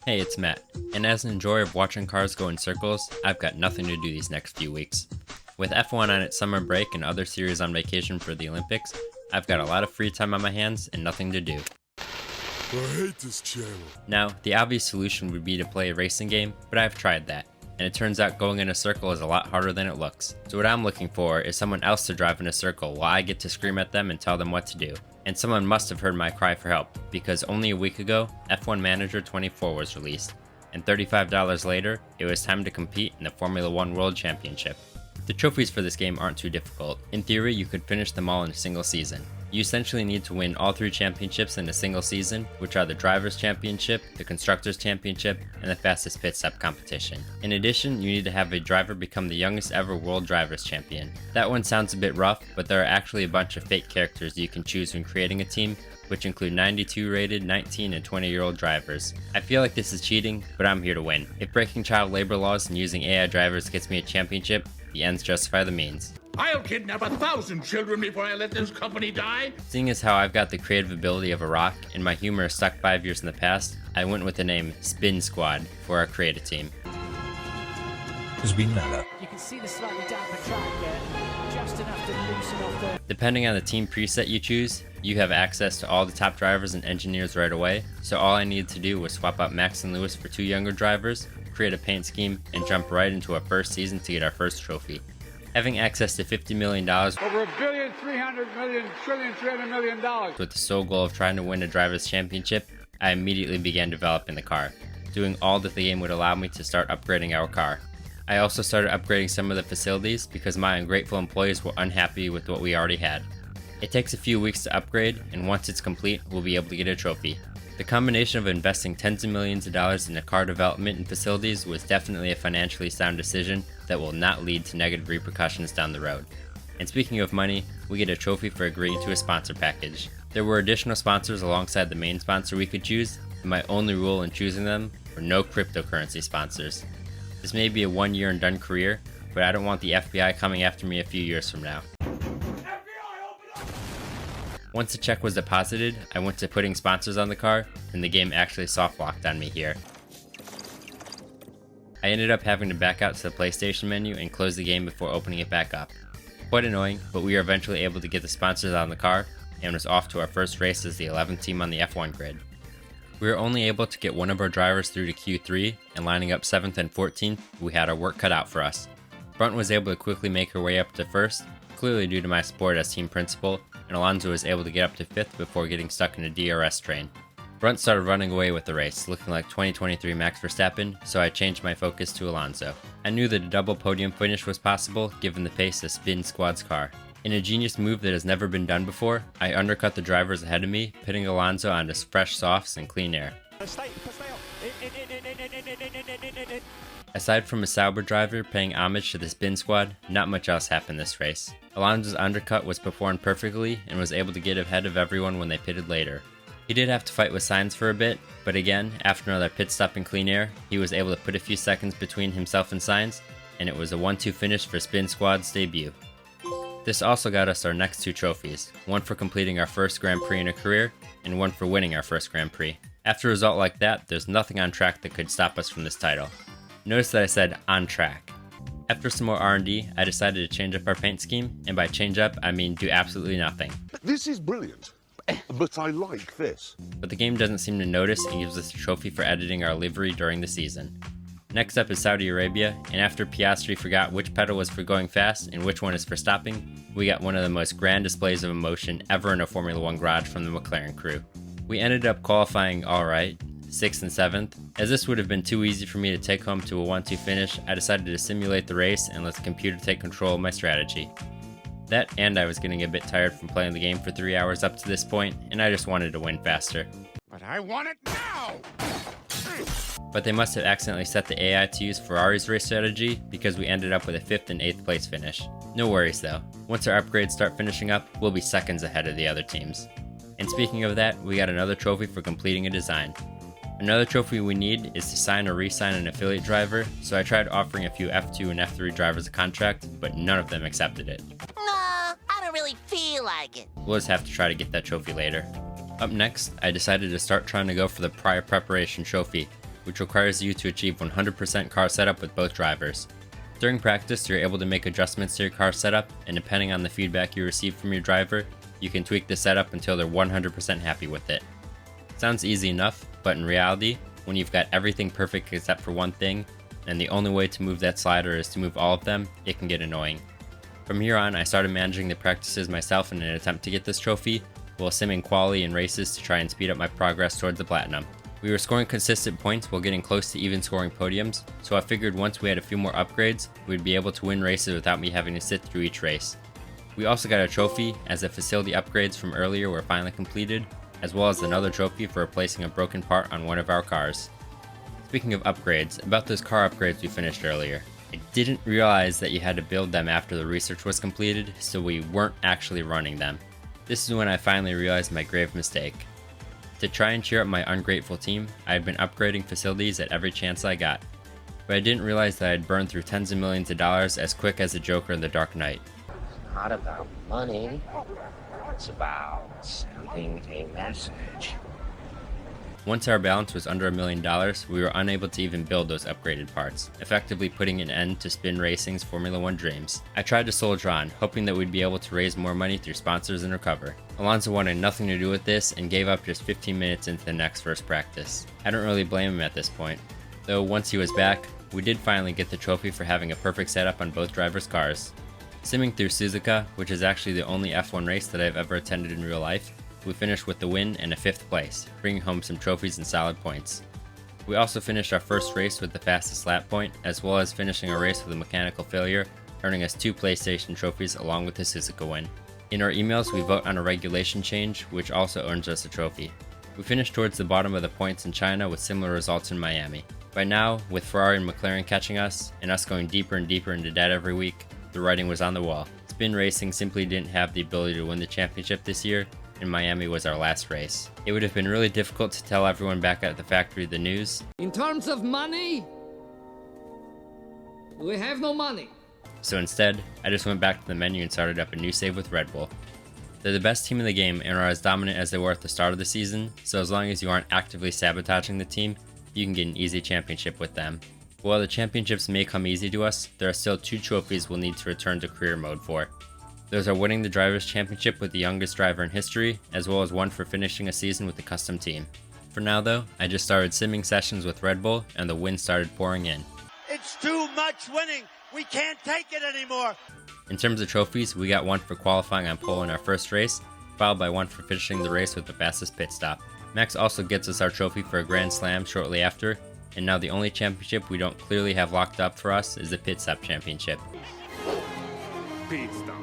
Hey, it's Matt, and as an enjoyer of watching cars go in circles, I've got nothing to do these next few weeks. With F1 on its summer break and other series on vacation for the Olympics, I've got a lot of free time on my hands and nothing to do. I hate this channel. Now, the obvious solution would be to play a racing game, but I've tried that, and it turns out going in a circle is a lot harder than it looks. So what I'm looking for is someone else to drive in a circle while I get to scream at them and tell them what to do. And someone must have heard my cry for help, because only a week ago, F1 Manager 24 was released, and $35 later, it was time to compete in the Formula 1 World Championship. The trophies for this game aren't too difficult. In theory, you could finish them all in a single season. You essentially need to win all 3 championships in a single season, which are the Drivers' Championship, the Constructors' Championship, and the Fastest Pit Stop competition. In addition, you need to have a driver become the youngest ever World Drivers' Champion. That one sounds a bit rough, but there are actually a bunch of fake characters you can choose when creating a team, which include 92 rated, 19 and 20-year-old drivers. I feel like this is cheating, but I'm here to win. If breaking child labor laws and using AI drivers gets me a championship, the ends justify the means. I'll kidnap 1,000 children before I let this company die. Seeing as how I've got the creative ability of a rock and my humor is stuck 5 years in the past, I went with the name SBin Squad for our creative team. SBin mellow. You can see the slightly damper track there, just enough to loosen off the... Depending on the team preset you choose, you have access to all the top drivers and engineers right away, so all I needed to do was swap out Max and Lewis for 2 younger drivers, create a paint scheme, and jump right into our first season to get our first trophy. Having access to $50 million over $1,300,000,300 million with the sole goal of trying to win a driver's championship, I immediately began developing the car, doing all that the game would allow me to start upgrading our car. I also started upgrading some of the facilities because my ungrateful employees were unhappy with what we already had. It takes a few weeks to upgrade, and once it's complete, we'll be able to get a trophy. The combination of investing tens of millions of dollars into car development and facilities was definitely a financially sound decision that will not lead to negative repercussions down the road. And speaking of money, we get a trophy for agreeing to a sponsor package. There were additional sponsors alongside the main sponsor we could choose, and my only rule in choosing them were no cryptocurrency sponsors. This may be a 1-year and done career, but I don't want the FBI coming after me a few years from now. Once the check was deposited, I went to putting sponsors on the car, and the game actually soft locked on me here. I ended up having to back out to the PlayStation menu and close the game before opening it back up. Quite annoying, but we were eventually able to get the sponsors on the car, and was off to our first race as the 11th team on the F1 grid. We were only able to get one of our drivers through to Q3, and lining up 7th and 14th, we had our work cut out for us. Brunt was able to quickly make her way up to 1st, clearly due to my support as team principal, and Alonso was able to get up to 5th before getting stuck in a DRS train. Brunt started running away with the race, looking like 2023 Max Verstappen, so I changed my focus to Alonso. I knew that a double podium finish was possible given the pace of SBin Squad's car. In a genius move that has never been done before, I undercut the drivers ahead of me, pitting Alonso onto fresh softs and clean air. Aside from a Sauber driver paying homage to the SBin Squad, not much else happened this race. Alonso's undercut was performed perfectly and was able to get ahead of everyone when they pitted later. He did have to fight with Sainz for a bit, but again, after another pit stop in clean air, he was able to put a few seconds between himself and Sainz, and it was a 1-2 finish for SBin Squad's debut. This also got us our next 2 trophies, one for completing our first Grand Prix in a career, and one for winning our first Grand Prix. After a result like that, there's nothing on track that could stop us from this title. Notice that I said on track. After some more R&D, I decided to change up our paint scheme, and by change up, I mean do absolutely nothing. This is brilliant, but I like this. But the game doesn't seem to notice and gives us a trophy for editing our livery during the season. Next up is Saudi Arabia, and after Piastri forgot which pedal was for going fast and which one is for stopping, we got one of the most grand displays of emotion ever in a Formula 1 garage from the McLaren crew. We ended up qualifying alright, 6th and 7th. As this would have been too easy for me to take home to a 1-2 finish, I decided to simulate the race and let the computer take control of my strategy. That and I was getting a bit tired from playing the game for 3 hours up to this point, and I just wanted to win faster. But I want it now! But they must have accidentally set the AI to use Ferrari's race strategy because we ended up with a 5th and 8th place finish. No worries though, once our upgrades start finishing up, we'll be seconds ahead of the other teams. And speaking of that, we got another trophy for completing a design. Another trophy we need is to sign or re-sign an affiliate driver, so I tried offering a few F2 and F3 drivers a contract, but none of them accepted it. Nah, I don't really feel like it. We'll just have to try to get that trophy later. Up next, I decided to start trying to go for the prior preparation trophy, which requires you to achieve 100% car setup with both drivers. During practice, you're able to make adjustments to your car setup, and depending on the feedback you receive from your driver, you can tweak the setup until they're 100% happy with it. Sounds easy enough, but in reality, when you've got everything perfect except for one thing, and the only way to move that slider is to move all of them, it can get annoying. From here on, I started managing the practices myself in an attempt to get this trophy, while simming quality in races to try and speed up my progress towards the platinum. We were scoring consistent points while getting close to even scoring podiums, so I figured once we had a few more upgrades, we'd be able to win races without me having to sit through each race. We also got a trophy as the facility upgrades from earlier were finally completed, as well as another trophy for replacing a broken part on one of our cars. Speaking of upgrades, about those car upgrades we finished earlier. I didn't realize that you had to build them after the research was completed, so we weren't actually running them. This is when I finally realized my grave mistake. To try and cheer up my ungrateful team, I had been upgrading facilities at every chance I got, but I didn't realize that I'd burned through tens of millions of dollars as quick as the Joker in The Dark Knight. Not about money, it's about sending a message. Once our balance was under $1 million, we were unable to even build those upgraded parts, effectively putting an end to Spin Racing's Formula 1 dreams. I tried to soldier on, hoping that we'd be able to raise more money through sponsors and recover. Alonso wanted nothing to do with this and gave up just 15 minutes into the next first practice. I don't really blame him at this point, though once he was back, we did finally get the trophy for having a perfect setup on both drivers' cars. Simming through Suzuka, which is actually the only F1 race that I've ever attended in real life, we finished with the win and a 5th place, bringing home some trophies and solid points. We also finished our first race with the fastest lap point, as well as finishing a race with a mechanical failure, earning us 2 PlayStation trophies along with the Suzuka win. In our emails, we vote on a regulation change, which also earns us a trophy. We finished towards the bottom of the points in China with similar results in Miami. By now, with Ferrari and McLaren catching us, and us going deeper and deeper into debt every week, the writing was on the wall. Spin Racing simply didn't have the ability to win the championship this year, and Miami was our last race. It would have been really difficult to tell everyone back at the factory the news. In terms of money, we have no money. So instead, I just went back to the menu and started up a new save with Red Bull. They're the best team in the game and are as dominant as they were at the start of the season, so as long as you aren't actively sabotaging the team, you can get an easy championship with them. While the championships may come easy to us, there are still 2 trophies we'll need to return to career mode for. Those are winning the Drivers' Championship with the youngest driver in history, as well as one for finishing a season with a custom team. For now though, I just started simming sessions with Red Bull, and the wins started pouring in. It's too much winning! We can't take it anymore! In terms of trophies, we got one for qualifying on pole in our first race, followed by one for finishing the race with the fastest pit stop. Max also gets us our trophy for a Grand Slam shortly after, and now the only championship we don't clearly have locked up for us is the Pit Stop Championship. Pit stop.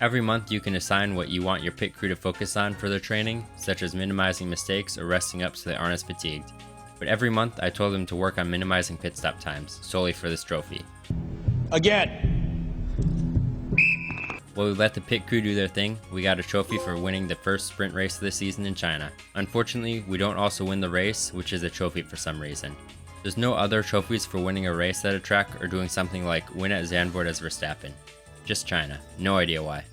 Every month you can assign what you want your pit crew to focus on for their training, such as minimizing mistakes or resting up so they aren't as fatigued. But every month I told them to work on minimizing pit stop times, solely for this trophy. Again! While we let the pit crew do their thing, we got a trophy for winning the first sprint race of the season in China. Unfortunately, we don't also win the race, which is a trophy for some reason. There's no other trophies for winning a race at a track or doing something like win at Zandvoort as Verstappen. Just China. No idea why.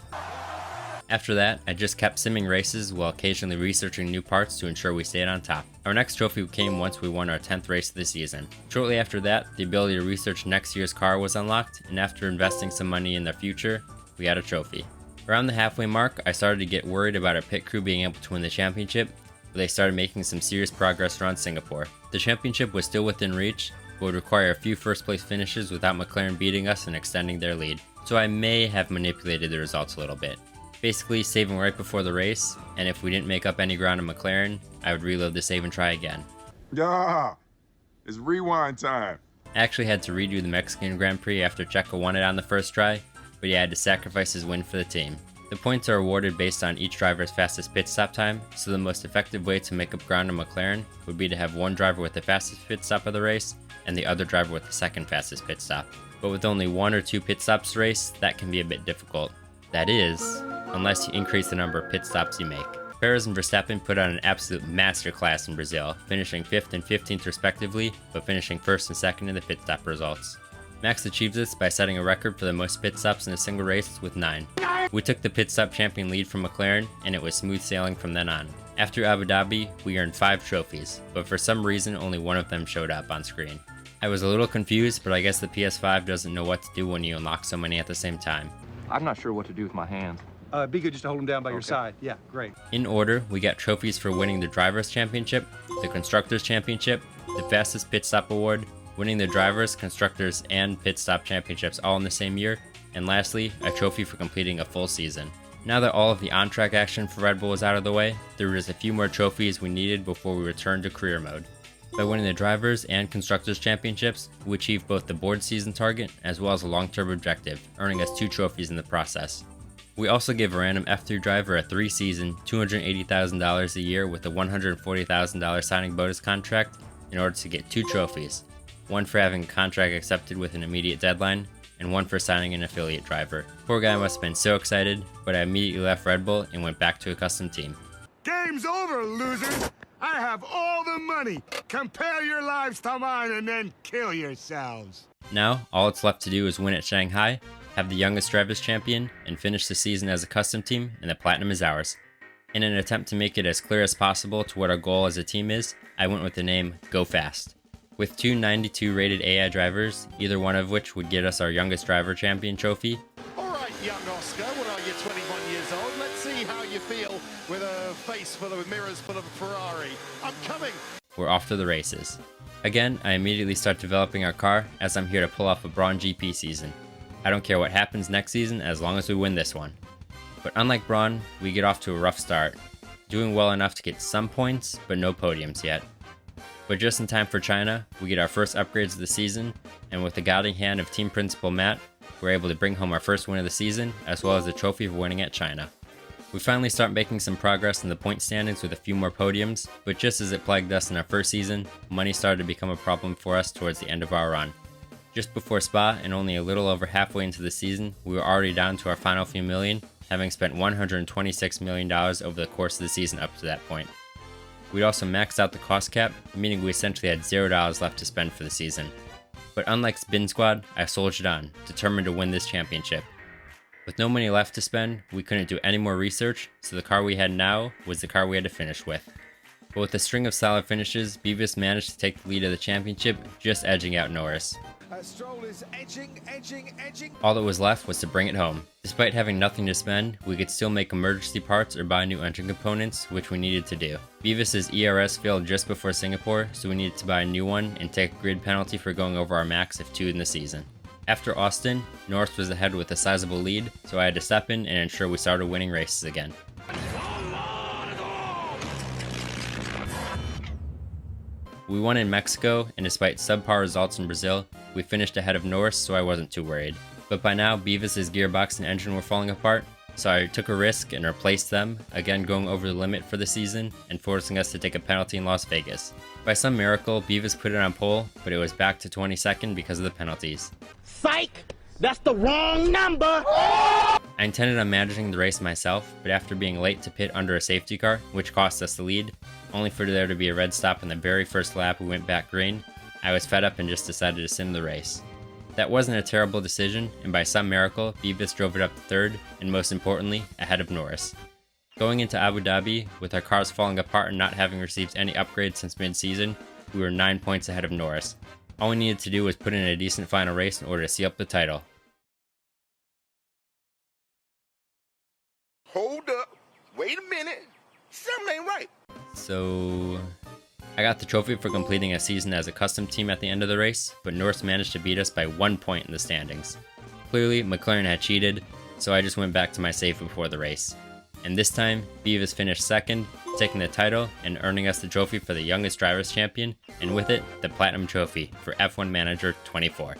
After that, I just kept simming races while occasionally researching new parts to ensure we stayed on top. Our next trophy came once we won our 10th race of the season. Shortly after that, the ability to research next year's car was unlocked, and after investing some money in their future, we got a trophy. Around the halfway mark, I started to get worried about our pit crew being able to win the championship, but they started making some serious progress around Singapore. The championship was still within reach, but would require a few first place finishes without McLaren beating us and extending their lead. So I may have manipulated the results a little bit. Basically saving right before the race, and if we didn't make up any ground in McLaren, I would reload the save and try again. Yeah, it's rewind time. I actually had to redo the Mexican Grand Prix after Checo won it on the first try, but he had to sacrifice his win for the team. The points are awarded based on each driver's fastest pit stop time, so the most effective way to make up ground in McLaren would be to have one driver with the fastest pit stop of the race, and the other driver with the second fastest pit stop. But with only 1 or 2 pit stops to race, that can be a bit difficult. That is, unless you increase the number of pit stops you make. Perez and Verstappen put on an absolute masterclass in Brazil, finishing 5th and 15th respectively, but finishing 1st and 2nd in the pit stop results. Max achieved this by setting a record for the most pit stops in a single race with 9. We took the pit stop champion lead from McLaren, and it was smooth sailing from then on. After Abu Dhabi, we earned 5 trophies, but for some reason only one of them showed up on screen. I was a little confused, but I guess the PS5 doesn't know what to do when you unlock so many at the same time. I'm not sure what to do with my hands. Be good just to hold them down by your side. Yeah, great. In order, we got trophies for winning the Drivers' Championship, the Constructors' Championship, the Fastest Pit Stop Award, winning the Drivers, Constructors, and Pit Stop Championships all in the same year, and lastly, a trophy for completing a full season. Now that all of the on-track action for Red Bull was out of the way, there were just a few more trophies we needed before we returned to career mode. By winning the Drivers and Constructors Championships, we achieved both the board season target as well as a long-term objective, earning us 2 trophies in the process. We also gave a random F3 driver a 3-season, $280,000 a year with a $140,000 signing bonus contract in order to get 2 trophies, one for having a contract accepted with an immediate deadline, and one for signing an affiliate driver. Poor guy must have been so excited, but I immediately left Red Bull and went back to a custom team. Game's over, losers! I have all the money! Compare your lives to mine and then kill yourselves! Now, all it's left to do is win at Shanghai, have the youngest drivers champion, and finish the season as a custom team, and the platinum is ours. In an attempt to make it as clear as possible to what our goal as a team is, I went with the name Go Fast. With 2 92 rated AI drivers, either one of which would get us our youngest driver champion trophy. Alright, young Oscar, what are you, 21 years old? Let's see how you feel with a face full of mirrors full of a Ferrari. I'm coming! We're off to the races. Again, I immediately start developing our car as I'm here to pull off a Braun GP season. I don't care what happens next season as long as we win this one. But unlike Braun, we get off to a rough start, doing well enough to get some points, but no podiums yet. But just in time for China, we get our first upgrades of the season, and with the guiding hand of team principal Matt, we're able to bring home our first win of the season, as well as the trophy for winning at China. We finally start making some progress in the point standings with a few more podiums, but just as it plagued us in our first season, money started to become a problem for us towards the end of our run. Just before Spa, and only a little over halfway into the season, we were already down to our final few million, having spent $126 million over the course of the season up to that point. We'd also maxed out the cost cap, meaning we essentially had $0 left to spend for the season. But unlike SBin Squad, I soldiered on, determined to win this championship. With no money left to spend, we couldn't do any more research, so the car we had now was the car we had to finish with. But with a string of solid finishes, Beavis managed to take the lead of the championship, just edging out Norris. Stroll is edging. All that was left was to bring it home. Despite having nothing to spend, we could still make emergency parts or buy new engine components, which we needed to do. Beavis's ERS failed just before Singapore, so we needed to buy a new one and take a grid penalty for going over our max of 2 in the season. After Austin, Norris was ahead with a sizable lead, so I had to step in and ensure we started winning races again. We won in Mexico, and despite subpar results in Brazil, we finished ahead of Norris, so I wasn't too worried. But by now, Beavis's gearbox and engine were falling apart, so I took a risk and replaced them, again going over the limit for the season and forcing us to take a penalty in Las Vegas. By some miracle, Beavis put it on pole, but it was back to 22nd because of the penalties. Psych! That's the wrong number! I intended on managing the race myself, but after being late to pit under a safety car, which cost us the lead, only for there to be a red stop on the very first lap we went back green, I was fed up and just decided to sim the race. That wasn't a terrible decision, and by some miracle, Beavis drove it up to 3rd, and most importantly, ahead of Norris. Going into Abu Dhabi, with our cars falling apart and not having received any upgrades since mid-season, we were 9 points ahead of Norris. All we needed to do was put in a decent final race in order to seal up the title. Hold up. Wait a minute. Something ain't right. So I got the trophy for completing a season as a custom team at the end of the race, but Norris managed to beat us by 1 point in the standings. Clearly, McLaren had cheated, so I just went back to my save before the race. And this time, Beavis finished 2nd, taking the title and earning us the trophy for the youngest drivers champion, and with it, the Platinum Trophy for F1 Manager 24.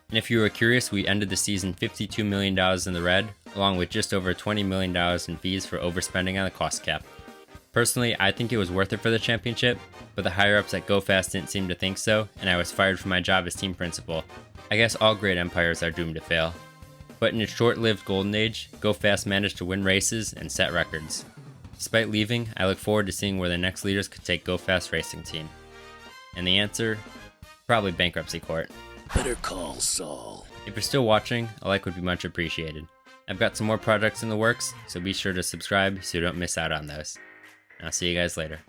And if you were curious, we ended the season $52 million in the red, along with just over $20 million in fees for overspending on the cost cap. Personally, I think it was worth it for the championship, but the higher-ups at GoFast didn't seem to think so, and I was fired from my job as team principal. I guess all great empires are doomed to fail. But in its short-lived golden age, GoFast managed to win races and set records. Despite leaving, I look forward to seeing where the next leaders could take GoFast Racing Team. And the answer? Probably bankruptcy court. Better call Saul. If you're still watching, a like would be much appreciated. I've got some more projects in the works, so be sure to subscribe so you don't miss out on those. I'll see you guys later.